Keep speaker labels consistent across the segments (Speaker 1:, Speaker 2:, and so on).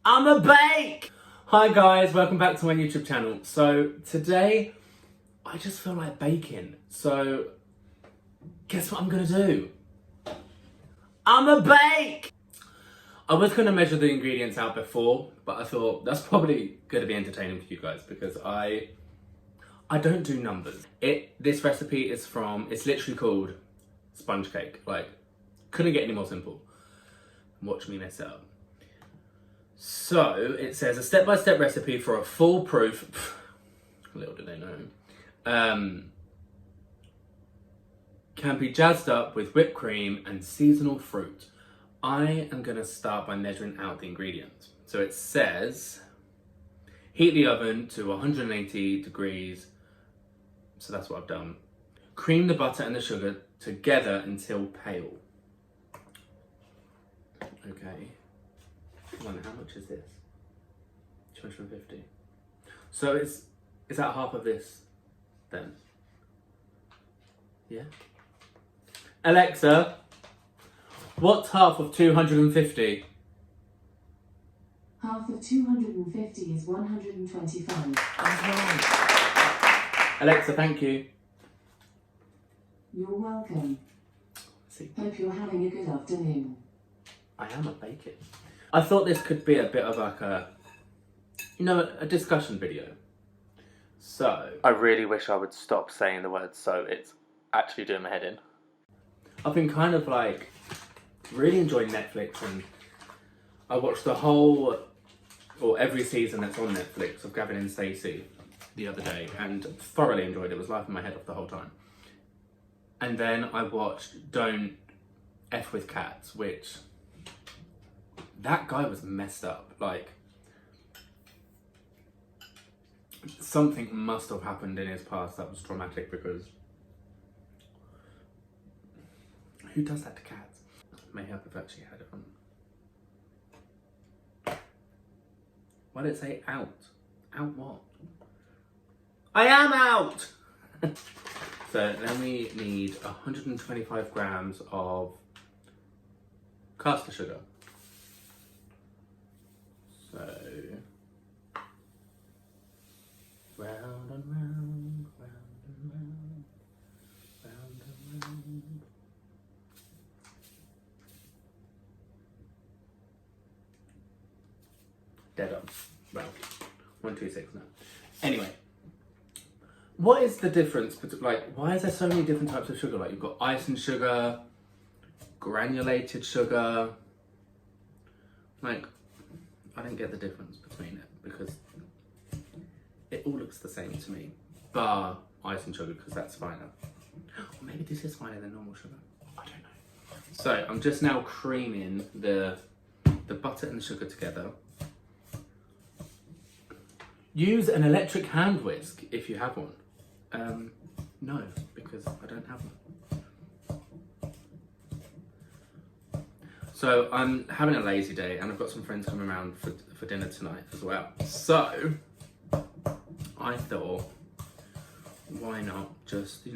Speaker 1: I'm a bake! Hi guys, welcome back to my YouTube channel. So today, I just feel like baking. So, guess what I'm gonna do? I'm a bake! I was gonna measure the ingredients out before, but I thought that's probably gonna be entertaining for you guys because I don't do numbers. This recipe is from, it's literally called sponge cake. Like, couldn't get any more simple. Watch me mess it up. So, it says a step-by-step recipe for a foolproof, little do they know, can be jazzed up with whipped cream and seasonal fruit. I am going to start by measuring out the ingredients. So it says, heat the oven to 180 degrees, so that's what I've done. Cream the butter and the sugar together until pale. Okay. Come on, how much is this? 250. So is that half of this then? Yeah? Alexa, what's half of 250?
Speaker 2: Half of 250 is 125.
Speaker 1: Alexa, thank you.
Speaker 2: You're welcome.
Speaker 1: See,
Speaker 2: Hope you're having a good afternoon.
Speaker 1: I am a baker. I thought this could be a bit of like a discussion video. So, I really wish I would stop saying the word so, it's actually doing my head in. I've been kind of like really enjoying Netflix, and I watched the whole, or every season that's on Netflix of Gavin and Stacey the other day and thoroughly enjoyed it. It was laughing my head off the whole time. And then I watched Don't F with Cats, which, that guy was messed up. Like, something must have happened in his past that was traumatic, because who does that to cats? Mayhap have actually had it on. Why did it say out? Out what? I am out! So then we need 125 grams of caster sugar. So, round and round, round and round, round and round. Dead on. Well, 126 now. Anyway, what is the difference between, like, why is there so many different types of sugar? Like, you've got icing sugar, granulated sugar. Like, I don't get the difference between it because it all looks the same to me, bar icing sugar, because that's finer. Or maybe this is finer than normal sugar. I don't know. So I'm just now creaming the butter and the sugar together. Use an electric hand whisk if you have one. No, because I don't have one. So I'm having a lazy day, and I've got some friends coming around for dinner tonight as well. So I thought, why not just,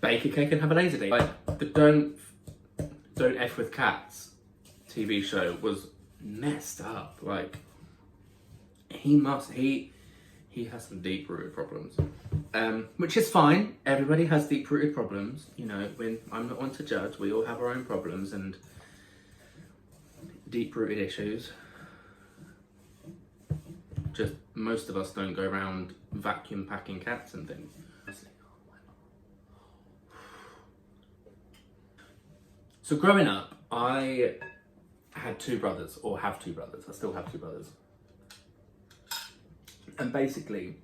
Speaker 1: bake a cake and have a lazy day? Like, the Don't F with Cats TV show was messed up. Like, he has some deep-rooted problems. Which is fine. Everybody has deep-rooted problems. When I'm not one to judge, we all have our own problems and deep-rooted issues. Just most of us don't go around vacuum packing cats and things. So growing up, I had two brothers, or have two brothers. I still have two brothers. And basically,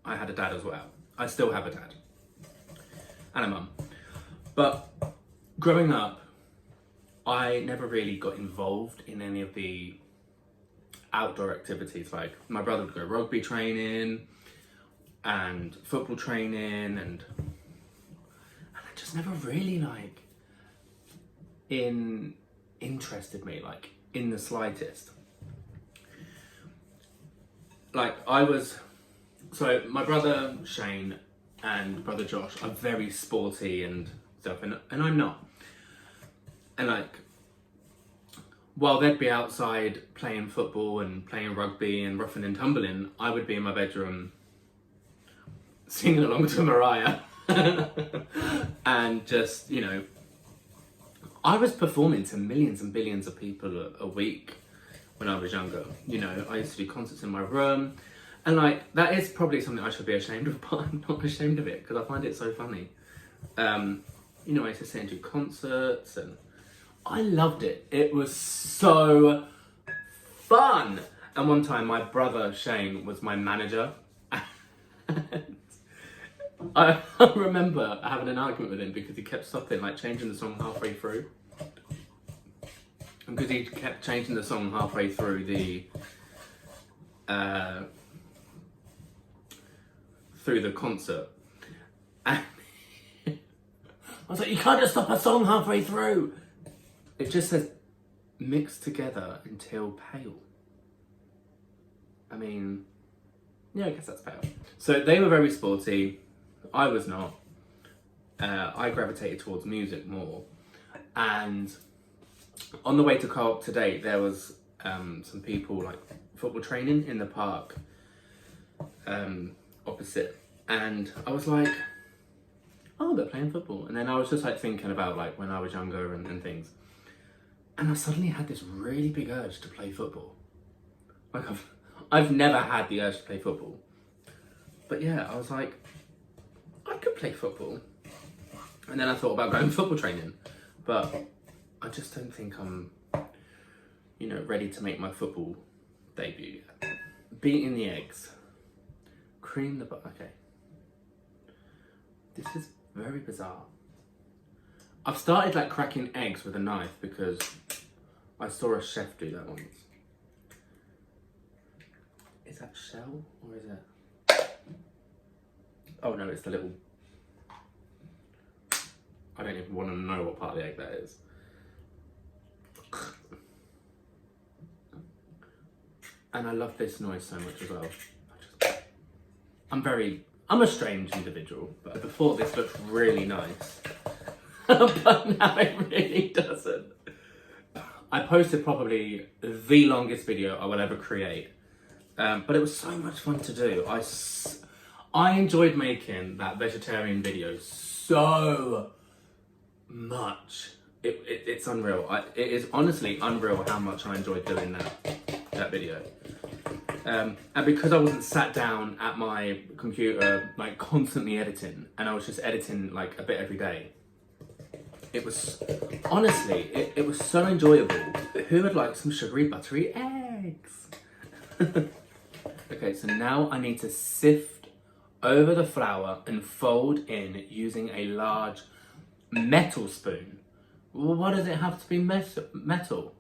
Speaker 1: I had a dad as well. I still have a dad. And a mum. But growing up, I never really got involved in any of the outdoor activities. Like, my brother would go rugby training and football training, and I just never really interested me in the slightest. Like, so my brother Shane and brother Josh are very sporty and stuff, and I'm not. And like, while they'd be outside playing football and playing rugby and roughing and tumbling, I would be in my bedroom singing along to Mariah. And just, you know, I was performing to millions and billions of people a week when I was younger. You know, I used to do concerts in my room, and like, that is probably something I should be ashamed of, but I'm not ashamed of it because I find it so funny. You know, I used to sit and do concerts, and I loved it. It was so fun. And one time my brother Shane was my manager. I remember having an argument with him because he kept stopping, like changing the song halfway through. And because he kept changing the song halfway through the concert. And I was like, you can't just stop a song halfway through. It just says, mix together until pale. I mean, yeah, I guess that's pale. So they were very sporty. I was not. I gravitated towards music more. And on the way to Co-op today, there was some people like football training in the park opposite. And I was like, oh, they're playing football. And then I was just like thinking about like when I was younger and things. And I suddenly had this really big urge to play football. Like I've never had the urge to play football. But yeah, I was like, I could play football. And then I thought about going football training. But I just don't think I'm, you know, ready to make my football debut yet. Beating the eggs. Cream the butter. Okay. This is very bizarre. I've started like cracking eggs with a knife because I saw a chef do that once. Is that shell or is it? Oh no, it's the little... I don't even want to know what part of the egg that is. And I love this noise so much as well. I'm a strange individual, but before this looked really nice. But now it really doesn't. I posted probably the longest video I will ever create. But it was so much fun to do. I enjoyed making that vegetarian video so much. It's unreal. It is honestly unreal how much I enjoyed doing that video. And because I wasn't sat down at my computer like constantly editing, and I was just editing like a bit every day, it was honestly it was so enjoyable. Who would like some sugary buttery eggs? Okay, so now I need to sift over the flour and fold in using a large metal spoon. Well, why does it have to be metal?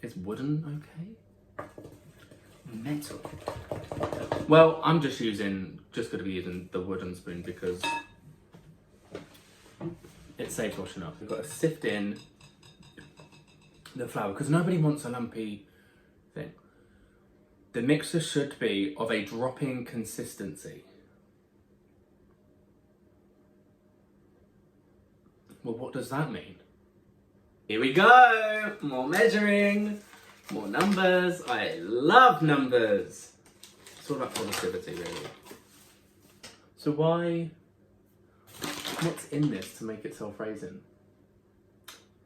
Speaker 1: Is wooden okay? Metal. Well, I'm just going to be using the wooden spoon because it saves washing up. We've got to sift in the flour because nobody wants a lumpy thing. The mixture should be of a dropping consistency. Well, what does that mean? Here we go! More measuring, more numbers. I love numbers. It's all about positivity, really. So what's in this to make it self-raising?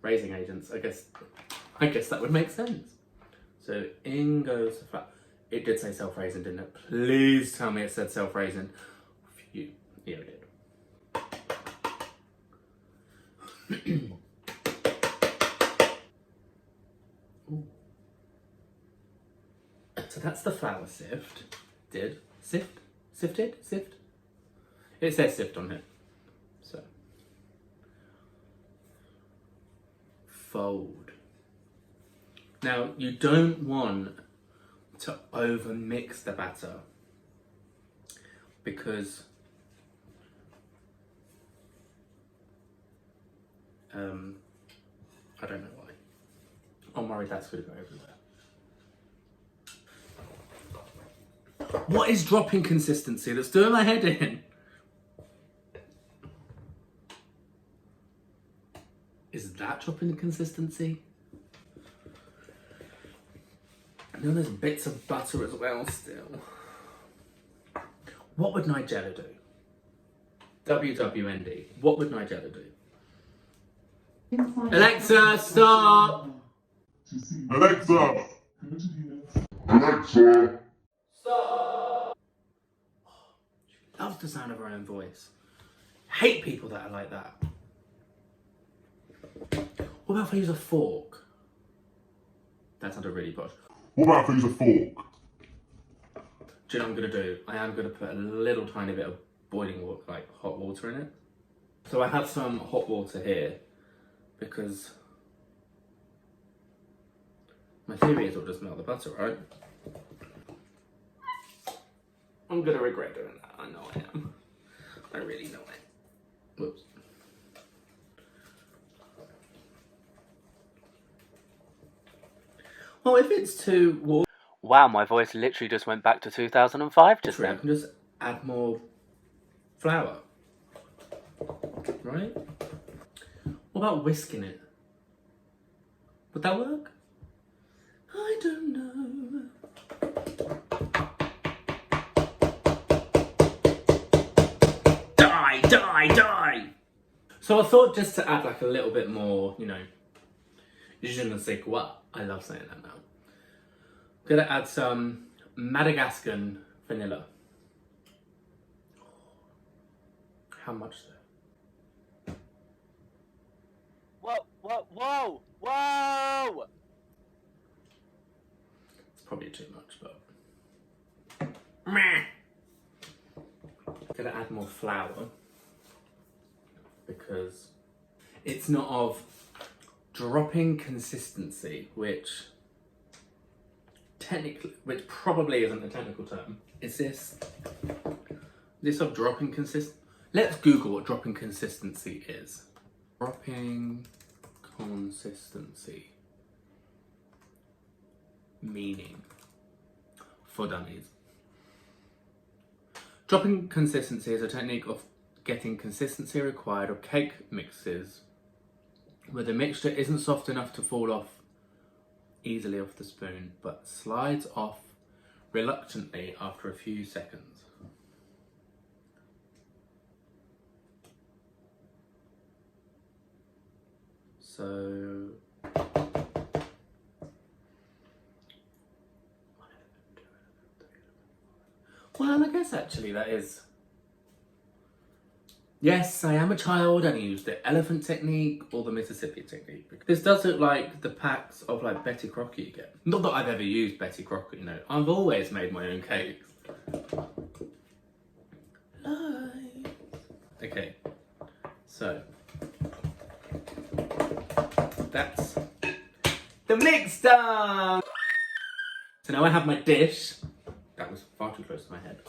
Speaker 1: Raising agents, I guess that would make sense. So in goes the flour. It did say self-raising, didn't it? Please tell me it said self-raising. Phew. Yeah, it did. So that's the flour sift. Sifted? It says sift on it. So fold. Now you don't want to over mix the batter because I don't know why. I'm worried that's going to go everywhere. What is dropping consistency? That's doing my head in. Is that dropping consistency? know there's bits of butter as well still. What would Nigella do? WWND. What would Nigella do? Alexa, stop!
Speaker 3: Alexa!
Speaker 1: Stop! She loves the sound of her own voice. Hate people that are like that. What about if I use a fork? That sounded really posh.
Speaker 3: What about if I use a fork?
Speaker 1: Do you know what I'm going to do? I am going to put a little tiny bit of boiling water, like hot water in it. So I have some hot water here because my theory is it'll just melt the butter, right? I'm going to regret doing that. I know I am. I really know it. Whoops. Well, if it's too warm... Wow, my voice literally just went back to 2005 just then. I can just add more flour. Right? What about whisking it? Would that work? I don't know. Die, die, die! So I thought just to add like a little bit more, you know, je ne sais quoi. I love saying that now. I'm gonna add some Madagascan vanilla. How much though?
Speaker 4: Whoa, whoa, whoa, whoa!
Speaker 1: It's probably too much, but... Meh. I'm gonna add more flour because it's not of dropping consistency, which probably isn't a technical term. Is this of dropping consistency? Let's Google what dropping consistency is. Dropping consistency. Meaning. For dummies. Dropping consistency is a technique of getting consistency required of cake mixes where the mixture isn't soft enough to fall off easily off the spoon, but slides off reluctantly after a few seconds. So... well, I guess actually that is... yes, I am a child and I use the elephant technique or the Mississippi technique. This does look like the packs of like Betty Crocker you get. Not that I've ever used Betty Crocker, you know. I've always made my own cakes. Okay, so that's the mix done. So now I have my dish. That was far too close to my head.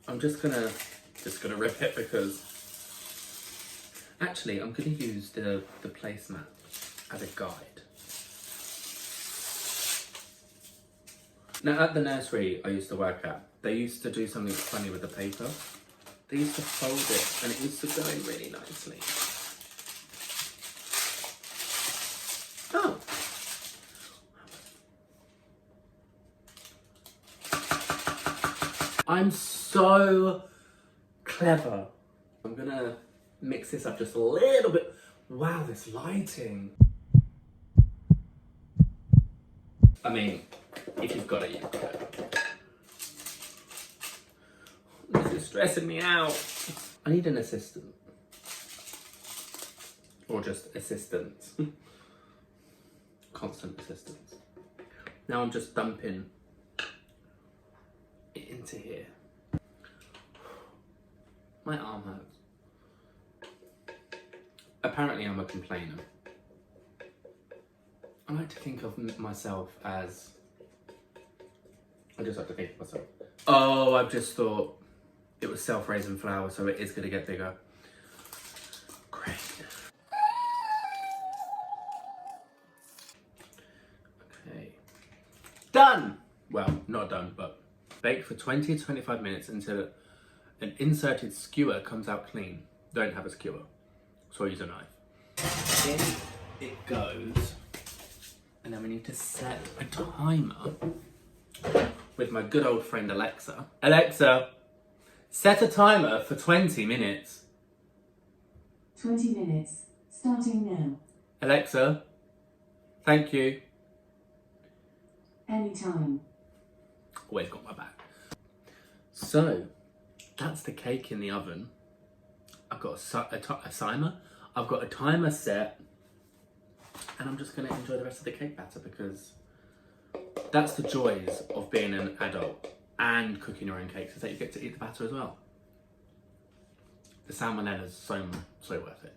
Speaker 1: I'm just gonna rip it because actually I'm gonna use the placemat as a guide. Now at the nursery I used to work at, they used to do something funny with the paper. They used to fold it and it used to go in really nicely. Oh. I'm so clever. I'm gonna mix this up just a little bit. Wow, this lighting. I mean, if you've got it, you've got it. This is stressing me out. I need an assistant. Or just assistance. Constant assistance. Now I'm just dumping it into here. My arm hurts. Apparently I'm a complainer. I like to think of myself as... I just like to think of myself. Oh, I've just thought it was self-raising flour, so it is going to get bigger. Great. Okay. Done! Well, not done, but bake for 20 to 25 minutes until an inserted skewer comes out clean. Don't have a skewer, so I use a knife. in it goes. And then we need to set a timer with my good old friend Alexa. Alexa, set a timer for 20 minutes.
Speaker 2: 20 minutes, starting now.
Speaker 1: Alexa, thank you.
Speaker 2: Anytime.
Speaker 1: Always got my back. So, that's the cake in the oven. I've got a timer. I've got a timer set. And I'm just going to enjoy the rest of the cake batter because that's the joys of being an adult and cooking your own cakes, is that you get to eat the batter as well. The salmonella is so worth it.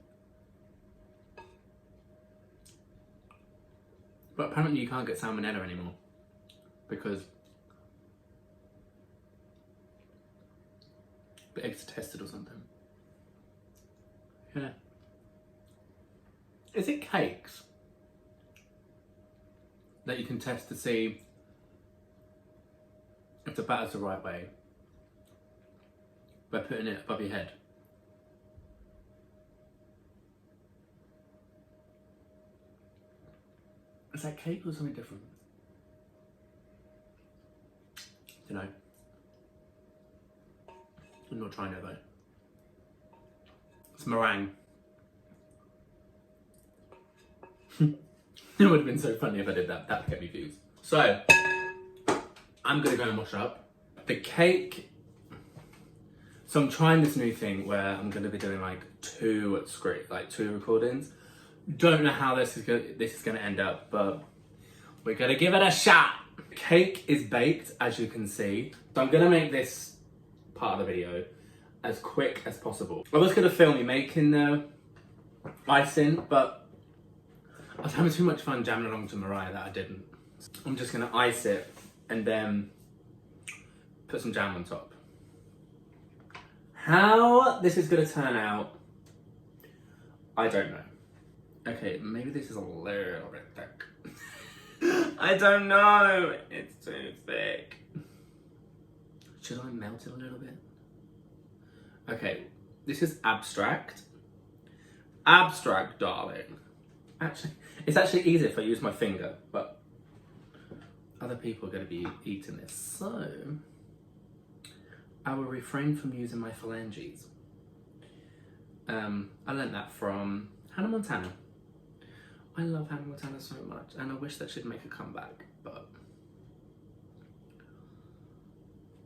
Speaker 1: But apparently you can't get salmonella anymore because the eggs are tested or something. Yeah. Is it cakes that you can test to see if the batter's the right way by putting it above your head? Is that cake or something different? You know. I'm not trying it though. It's meringue. It would have been so funny if I did that. That would get me views. So, I'm gonna go and wash up. The cake. So I'm trying this new thing where I'm gonna be doing like two recordings. Don't know how this is gonna end up, but we're gonna give it a shot. The cake is baked, as you can see. So I'm gonna make this part of the video as quick as possible. I was gonna film me making the icing, but I was having too much fun jamming along to Mariah that I didn't. I'm just gonna ice it and then put some jam on top. How this is gonna turn out, I don't know. Okay, maybe this is a little bit thick. I don't know, it's too thick. Should I melt it a little bit? Okay, this is abstract. Abstract, darling. Actually, it's actually easier if I use my finger, but other people are going to be eating this. So, I will refrain from using my phalanges. I learned that from Hannah Montana. I love Hannah Montana so much, and I wish that she'd make a comeback, but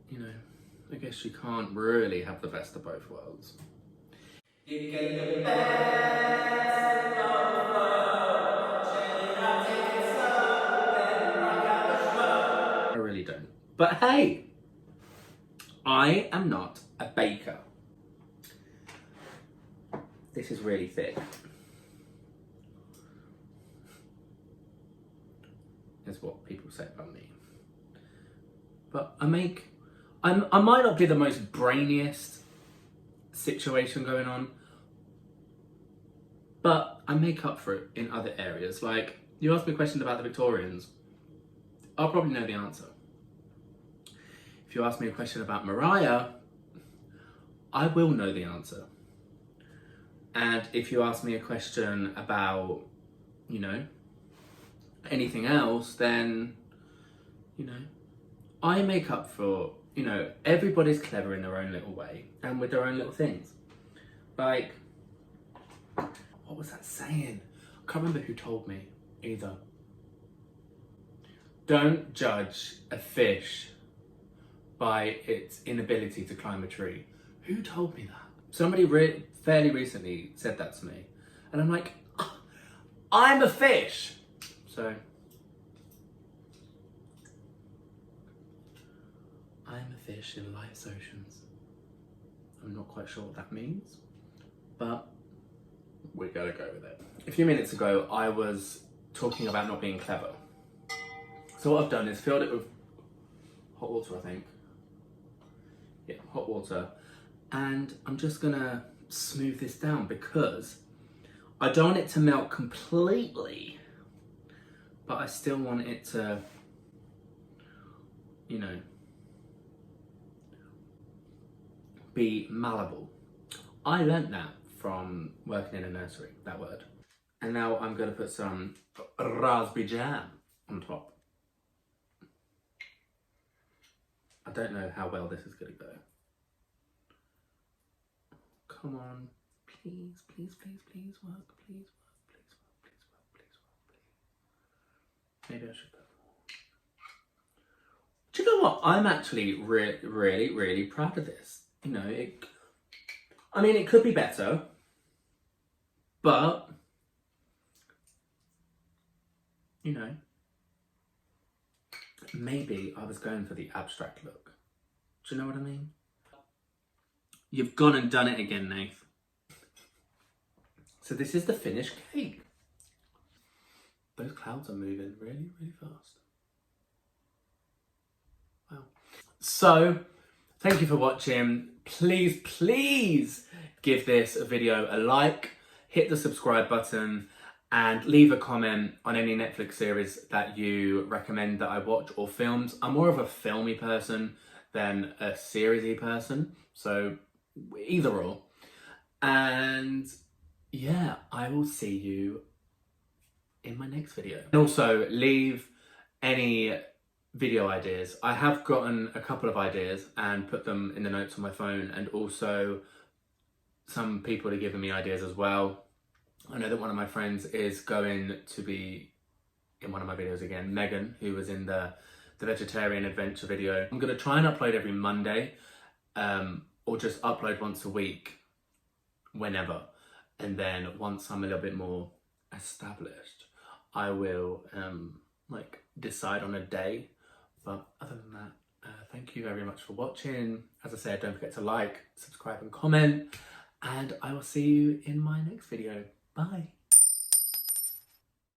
Speaker 1: you know, I guess you can't really have the best of both worlds. You get the best of both worlds. Chill it out, take it slow, then rock out the show. I really don't. But hey, I am not a baker. This is really thick. Is what people say about me. But I might not be the most brainiest situation going on, but I make up for it in other areas. Like, you ask me a question about the Victorians, I'll probably know the answer. If you ask me a question about Mariah, I will know the answer. And if you ask me a question about, you know, anything else, then, you know, I make up for, you know, everybody's clever in their own little way and with their own little things. Like, what was that saying? I can't remember who told me either. Don't judge a fish by its inability to climb a tree. Who told me that? Somebody fairly recently said that to me. And I'm like, oh, I'm a fish. So, I'm a fish in life's oceans. I'm not quite sure what that means, but we gotta go with it. A few minutes ago, I was talking about not being clever. So what I've done is filled it with hot water, I think. Yeah, hot water. And I'm just gonna smooth this down because I don't want it to melt completely, but I still want it to, you know, be malleable. I learnt that from working in a nursery, that word. And now I'm going to put some raspberry jam on top. I don't know how well this is going to go. Come on. Please, please, please, please work. Please work, please work, please work, please work, please. Maybe I should put more. Do you know what? I'm actually really proud of this. You know, it could be better, but, you know, maybe I was going for the abstract look. Do you know what I mean? You've gone and done it again, Nath. So this is the finished cake. Those clouds are moving really fast. Wow. So, thank you for watching. Please give this video a like, hit the subscribe button, and leave a comment on any Netflix series that you recommend that I watch or films. I'm more of a filmy person than a seriesy person, so either or. And yeah, I will see you in my next video. And also leave any video ideas. I have gotten a couple of ideas and put them in the notes on my phone, and also some people are giving me ideas as well. I know that one of my friends is going to be in one of my videos again, Megan, who was in the vegetarian adventure video. I'm going to try and upload every Monday, or just upload once a week, whenever. And then once I'm a little bit more established, I will decide on a day. But other than that, thank you very much for watching. As I said, don't forget to like, subscribe and comment, and I will see you in my next video. Bye.